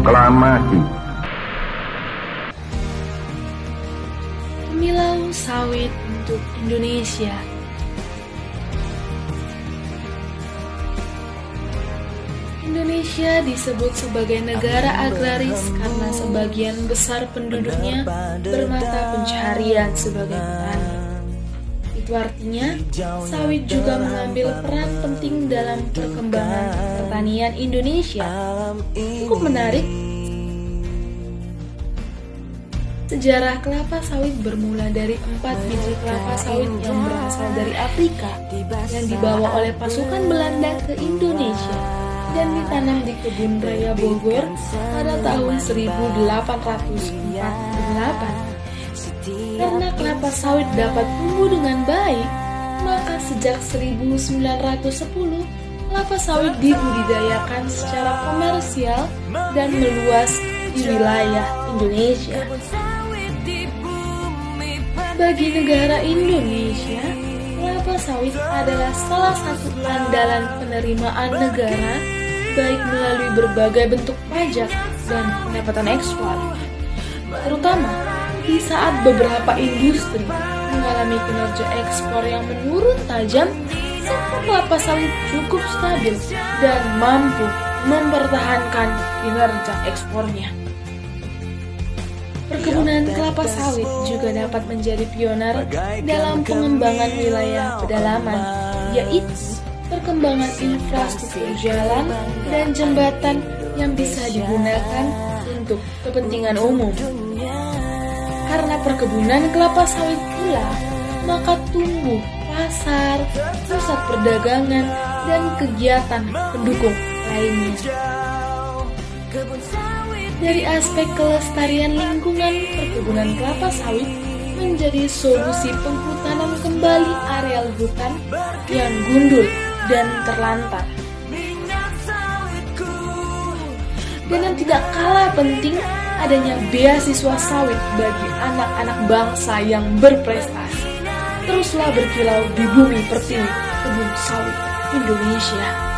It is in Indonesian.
Proklamasi. Pemilau sawit untuk Indonesia. Indonesia disebut sebagai negara agraris karena sebagian besar penduduknya bermata pencaharian sebagai petani. Itu artinya, sawit juga mengambil peran penting dalam perkembangan pertanian Indonesia. Cukup menarik. Sejarah kelapa sawit bermula dari 4 biji kelapa sawit yang berasal dari Afrika yang dibawa oleh pasukan Belanda ke Indonesia dan ditanam di kebun raya Bogor pada tahun 1848. Karena kelapa sawit dapat tumbuh dengan baik, maka sejak 1910 kelapa sawit dibudidayakan secara komersial dan meluas di wilayah Indonesia. Bagi negara Indonesia, kelapa sawit adalah salah satu andalan penerimaan negara, baik melalui berbagai bentuk pajak dan pendapatan ekspor. Terutama di saat beberapa industri mengalami kinerja ekspor yang menurun tajam, sektor kelapa sawit cukup stabil dan mampu mempertahankan kinerja ekspornya. Perkebunan kelapa sawit juga dapat menjadi pioner dalam pengembangan wilayah pedalaman, yaitu perkembangan infrastruktur jalan dan jembatan yang bisa digunakan untuk kepentingan umum. Karena perkebunan kelapa sawit pula, maka tumbuh pasar, pusat perdagangan, dan kegiatan pendukung lainnya. Dari aspek kelestarian lingkungan, perkebunan kelapa sawit menjadi solusi penghutanan kembali areal hutan yang gundul dan terlantar. Dan yang tidak kalah penting, adanya beasiswa sawit bagi anak-anak bangsa yang berprestasi. Teruslah berkilau di bumi pertiwi kebun sawit Indonesia.